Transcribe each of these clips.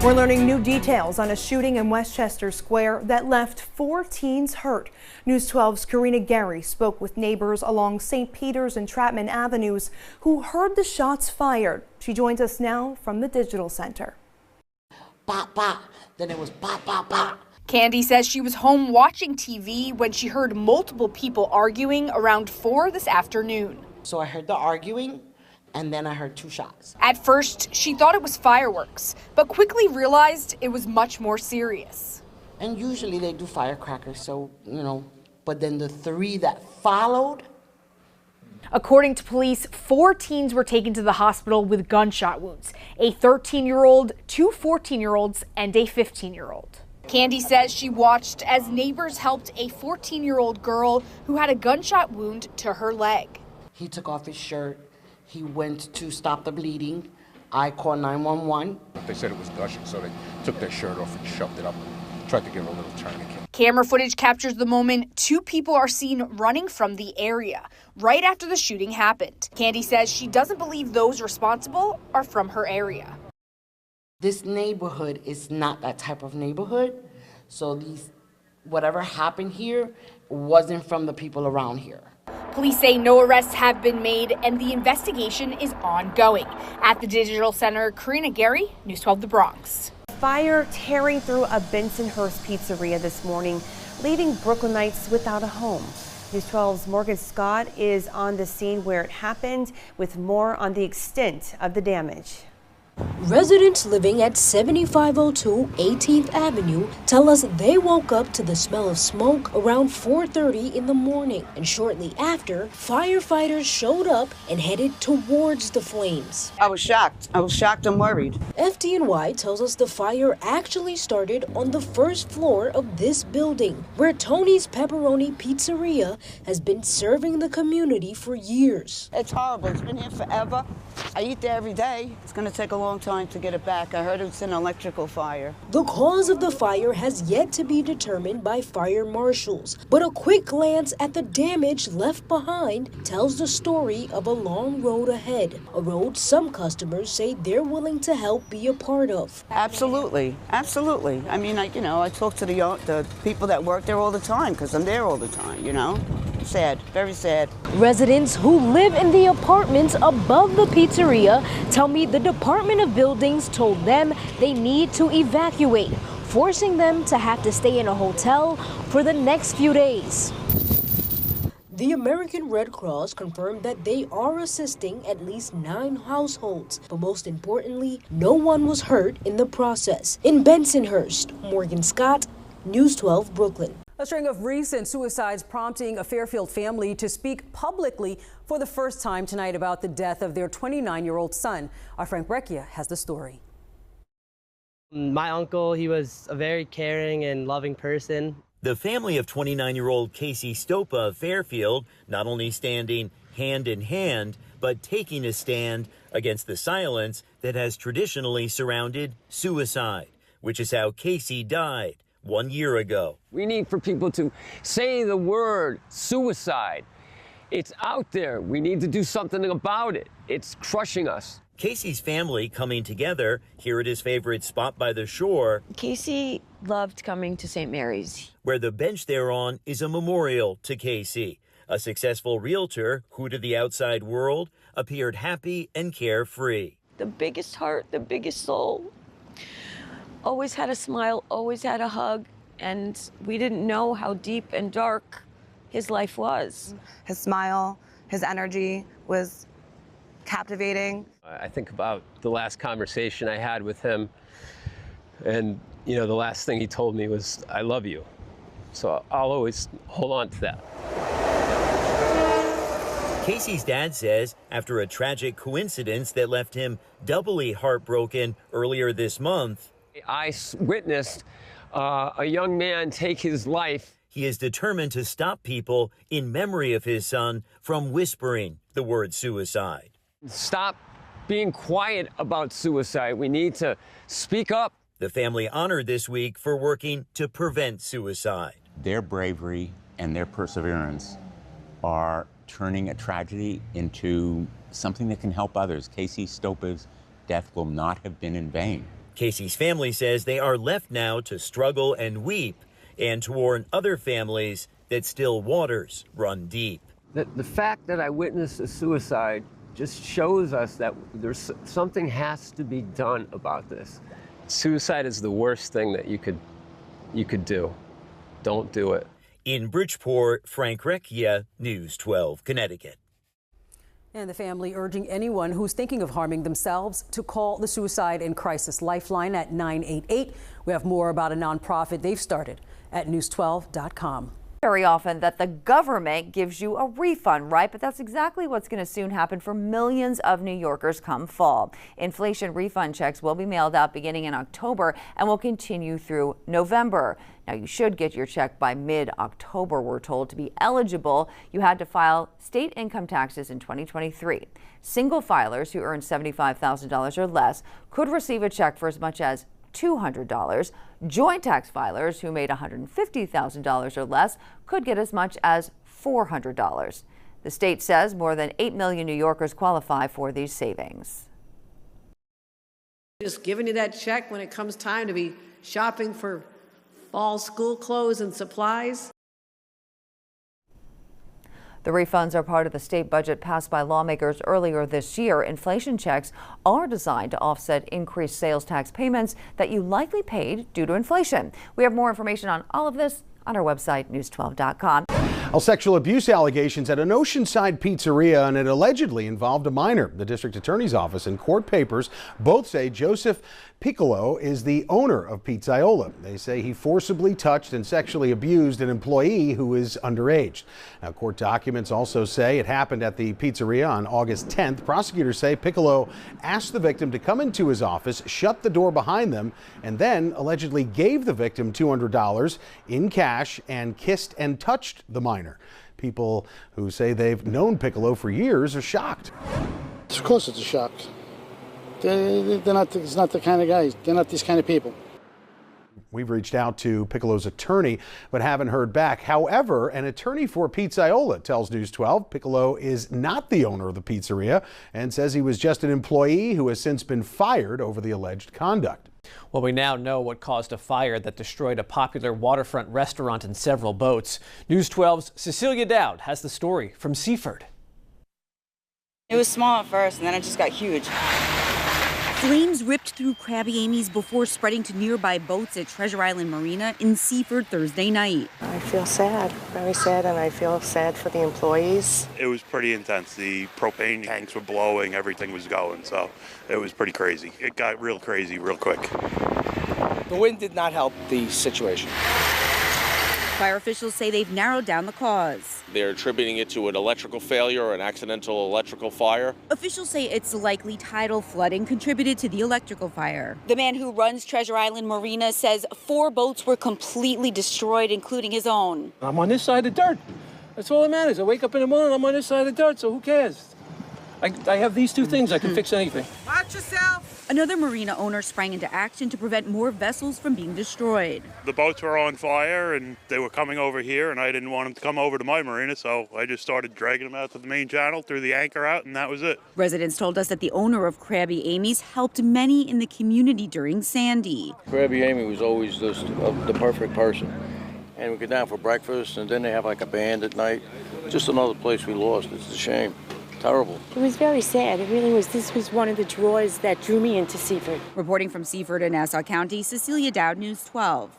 We're learning new details on a shooting in Westchester Square that left 4 teens hurt. News 12's Karina Gary spoke with neighbors along St. Peter's and Chapman Avenues who heard the shots fired. She joins us now from the Digital Center. Pop, pop. Then it was pop, pop, pop. Candy says she was home watching TV when she heard multiple people arguing around 4 this afternoon. So I heard the arguing, and then I heard 2 shots. At first, she thought it was fireworks, but quickly realized it was much more serious. And usually they do firecrackers, so, but then the 3 that followed. According to police, 4 teens were taken to the hospital with gunshot wounds. A 13-year-old, 2 14-year-olds, and a 15-year-old. Candy says she watched as neighbors helped a 14-year-old girl who had a gunshot wound to her leg. He took off his shirt. He went to stop the bleeding. I called 911. They said it was gushing, so they took their shirt off and shoved it up and tried to give it a little tourniquet. Camera footage captures the moment 2 people are seen running from the area right after the shooting happened. Candy says she doesn't believe those responsible are from her area. This neighborhood is not that type of neighborhood, so whatever happened here wasn't from the people around here. Police say no arrests have been made and the investigation is ongoing. At the Digital Center, Karina Gary, News 12 The Bronx. Fire tearing through a Bensonhurst pizzeria this morning, leaving Brooklynites without a home. News 12's Morgan Scott is on the scene where it happened with more on the extent of the damage. Residents living at 7502 18th Avenue tell us they woke up to the smell of smoke around 4:30 in the morning, and shortly after, firefighters showed up and headed towards the flames. I was shocked and worried. FDNY tells us the fire actually started on the first floor of this building, where Tony's Pepperoni Pizzeria has been serving the community for years. It's horrible. It's been here forever. I eat there every day. It's going to take a long time to get it back. I heard it's an electrical fire. The cause of the fire has yet to be determined by fire marshals, but a quick glance at the damage left behind tells the story of a long road ahead, a road some customers say they're willing to help be a part of. Absolutely. Absolutely. I mean, I talk to the people that work there all the time because I'm there all the time, Sad, very sad. Residents who live in the apartments above the pizzeria tell me the Department of Buildings told them they need to evacuate, forcing them to have to stay in a hotel for the next few days. The American Red Cross confirmed that they are assisting at least 9 households, but most importantly, no one was hurt in the process. In Bensonhurst, Morgan Scott, News 12 Brooklyn. A string of recent suicides prompting a Fairfield family to speak publicly for the first time tonight about the death of their 29-year-old son. Our Frank Breccia has the story. My uncle, he was a very caring and loving person. The family of 29-year-old Casey Stopa of Fairfield not only standing hand in hand, but taking a stand against the silence that has traditionally surrounded suicide, which is how Casey died 1 year ago. We need for people to say the word suicide. It's out there. We need to do something about it. It's crushing us. Casey's family coming together here at his favorite spot by the shore. Casey loved coming to St. Mary's, where the bench they're on is a memorial to Casey, a successful realtor who to the outside world appeared happy and carefree. The biggest heart, the biggest soul. Always had a smile, always had a hug, and we didn't know how deep and dark his life was. His smile, his energy was captivating. I think about the last conversation I had with him, and the last thing he told me was, "I love you." So I'll always hold on to that. Casey's dad says after a tragic coincidence that left him doubly heartbroken earlier this month, I witnessed a young man take his life. He is determined to stop people in memory of his son from whispering the word suicide. Stop being quiet about suicide. We need to speak up. The family honored this week for working to prevent suicide. Their bravery and their perseverance are turning a tragedy into something that can help others. Casey Stopa's death will not have been in vain. Casey's family says they are left now to struggle and weep and to warn other families that still waters run deep. The fact that I witnessed a suicide just shows us that there's something has to be done about this. Suicide is the worst thing that you could do. Don't do it. In Bridgeport, Frank Recchia, News 12, Connecticut. And the family urging anyone who's thinking of harming themselves to call the Suicide and Crisis Lifeline at 988. We have more about a nonprofit they've started at news12.com. Very often that the government gives you a refund, right? But that's exactly what's going to soon happen for millions of New Yorkers come fall. Inflation refund checks will be mailed out beginning in October and will continue through November. Now, you should get your check by mid-October, we're told. To be eligible, you had to file state income taxes in 2023. Single filers who earn $75,000 or less could receive a check for as much as $200. Joint tax filers who made $150,000 or less could get as much as $400. The state says more than 8 million New Yorkers qualify for these savings. Just giving you that check when it comes time to be shopping for fall school clothes and supplies. The refunds are part of the state budget passed by lawmakers earlier this year. Inflation checks are designed to offset increased sales tax payments that you likely paid due to inflation. We have more information on all of this on our website, news12.com. Sexual abuse allegations at an Oceanside pizzeria, and it allegedly involved a minor. The district attorney's office and court papers both say Joseph Piccolo is the owner of Pizzaiola. They say he forcibly touched and sexually abused an employee who is underage. Now, court documents also say it happened at the pizzeria on August 10th. Prosecutors say Piccolo asked the victim to come into his office, shut the door behind them, and then allegedly gave the victim $200 in cash and kissed and touched the minor. People who say they've known Piccolo for years are shocked. Of course it's a shock. He's not the kind of guy. They're not these kind of people. We've reached out to Piccolo's attorney, but haven't heard back. However, an attorney for Pizzaiola tells News 12 Piccolo is not the owner of the pizzeria and says he was just an employee who has since been fired over the alleged conduct. Well, we now know what caused a fire that destroyed a popular waterfront restaurant and several boats. News 12's Cecilia Dowd has the story from Seaford. It was small at first, and then it just got huge. Flames ripped through Krabby Amy's before spreading to nearby boats at Treasure Island Marina in Seaford Thursday night. I feel sad, very sad, and I feel sad for the employees. It was pretty intense. The propane tanks were blowing, everything was going, so it was pretty crazy. It got real crazy real quick. The wind did not help the situation. Fire officials say they've narrowed down the cause. They're attributing it to an electrical failure or an accidental electrical fire. Officials say it's likely tidal flooding contributed to the electrical fire. The man who runs Treasure Island Marina says 4 boats were completely destroyed, including his own. I'm on this side of the dirt. That's all that matters. I wake up in the morning, I'm on this side of the dirt, so who cares? I have these 2 things. I can fix anything. Watch yourself! Another marina owner sprang into action to prevent more vessels from being destroyed. The boats were on fire and they were coming over here, and I didn't want them to come over to my marina, so I just started dragging them out to the main channel, threw the anchor out, and that was it. Residents told us that the owner of Krabby Amy's helped many in the community during Sandy. Krabby Amy was always just the perfect person. And we go down for breakfast, and then they have like a band at night. Just another place we lost. It's a shame. Terrible. It was very sad. It really was. This was one of the draws that drew me into Seaford. Reporting from Seaford and Nassau County, Cecilia Dowd, News 12.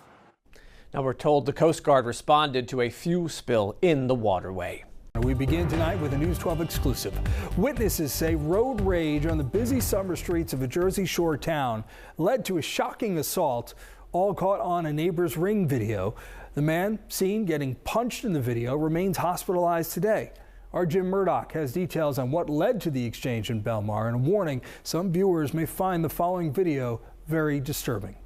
Now we're told the Coast Guard responded to a fuel spill in the waterway. We begin tonight with a News 12 exclusive. Witnesses say road rage on the busy summer streets of a Jersey Shore town led to a shocking assault, all caught on a neighbor's Ring video. The man seen getting punched in the video remains hospitalized today. Our Jim Murdoch has details on what led to the exchange in Belmar, and a warning: some viewers may find the following video very disturbing.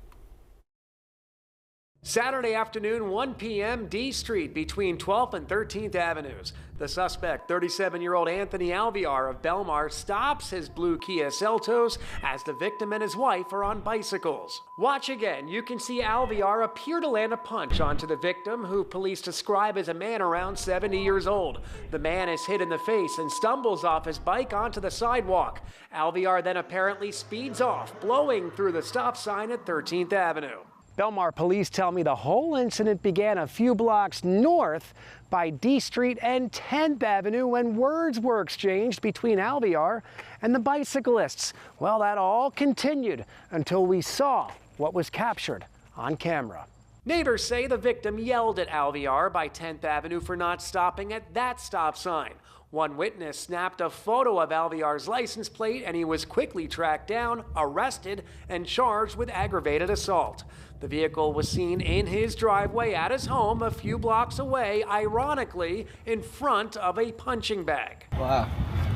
Saturday afternoon, 1 p.m., D Street between 12th and 13th Avenues. The suspect, 37-year-old Anthony Alvear of Belmar, stops his blue Kia Seltos as the victim and his wife are on bicycles. Watch again. You can see Alvear appear to land a punch onto the victim, who police describe as a man around 70 years old. The man is hit in the face and stumbles off his bike onto the sidewalk. Alvear then apparently speeds off, blowing through the stop sign at 13th Avenue. Belmar police tell me the whole incident began a few blocks north by D Street and 10th Avenue when words were exchanged between Alvear and the bicyclists. Well, that all continued until we saw what was captured on camera. Neighbors say the victim yelled at Alvear by 10th Avenue for not stopping at that stop sign. One witness snapped a photo of Alvear's license plate, and he was quickly tracked down, arrested, and charged with aggravated assault. The vehicle was seen in his driveway at his home a few blocks away, ironically, in front of a punching bag. Wow.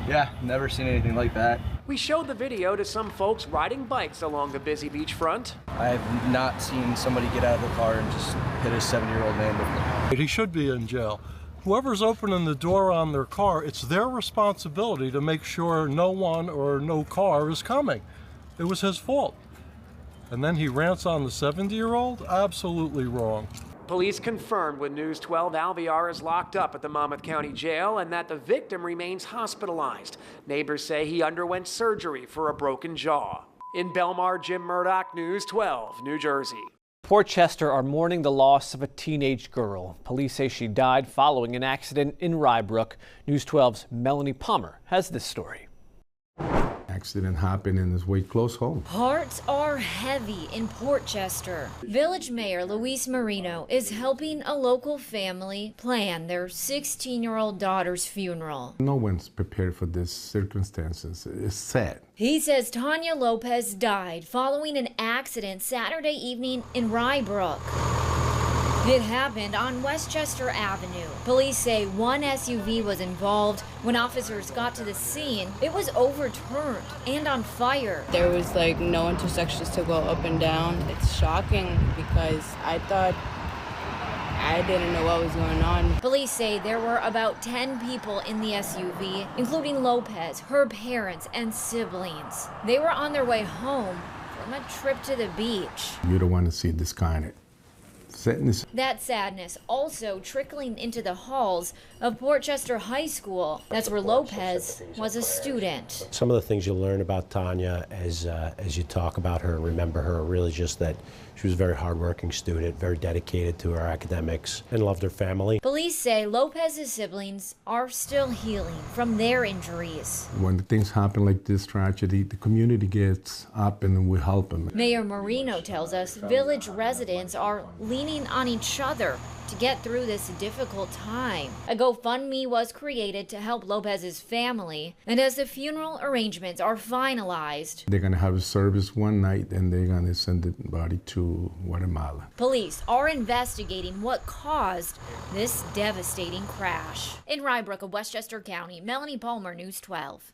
Yeah, never seen anything like that. We showed the video to some folks riding bikes along the busy beachfront. I have not seen somebody get out of the car and just hit a 7-year-old man before. He should be in jail. Whoever's opening the door on their car, it's their responsibility to make sure no one or no car is coming. It was his fault. And then he rants on the 70-year-old? Absolutely wrong. Police confirmed with News 12 Alvear is locked up at the Monmouth County Jail and that the victim remains hospitalized. Neighbors say he underwent surgery for a broken jaw. In Belmar, Jim Murdoch, News 12, New Jersey. Portchester are mourning the loss of a teenage girl. Police say she died following an accident in Rybrook. News 12's Melanie Palmer has this story. Accident happened in his way close home. Hearts are heavy in Portchester. Village Mayor Luis Marino is helping a local family plan their 16-year-old daughter's funeral. No one's prepared for these circumstances. It's sad. He says Tanya Lopez died following an accident Saturday evening in Rybrook. It happened on Westchester Avenue. Police say one SUV was involved. When officers got to the scene, it was overturned and on fire. There was like no intersections to go up and down. It's shocking because I thought I didn't know what was going on. Police say there were about 10 people in the SUV, including Lopez, her parents, and siblings. They were on their way home from a trip to the beach. You don't want to see this kind of sadness. That sadness also trickling into the halls of Portchester High School. That's where Lopez was a student. Some of the things you'll learn about Tanya as you talk about her and remember her are really just that she was a very hardworking student, very dedicated to her academics, and loved her family. Police say Lopez's siblings are still healing from their injuries. When things happen like this tragedy, the community gets up and we help them. Mayor Marino tells us village residents are leaning on each other to get through this difficult time. A GoFundMe was created to help Lopez's family, and as the funeral arrangements are finalized, they're going to have a service one night and they're going to send the body to Guatemala. Police are investigating what caused this devastating crash. In Rybrook of Westchester County, Melanie Palmer, News 12.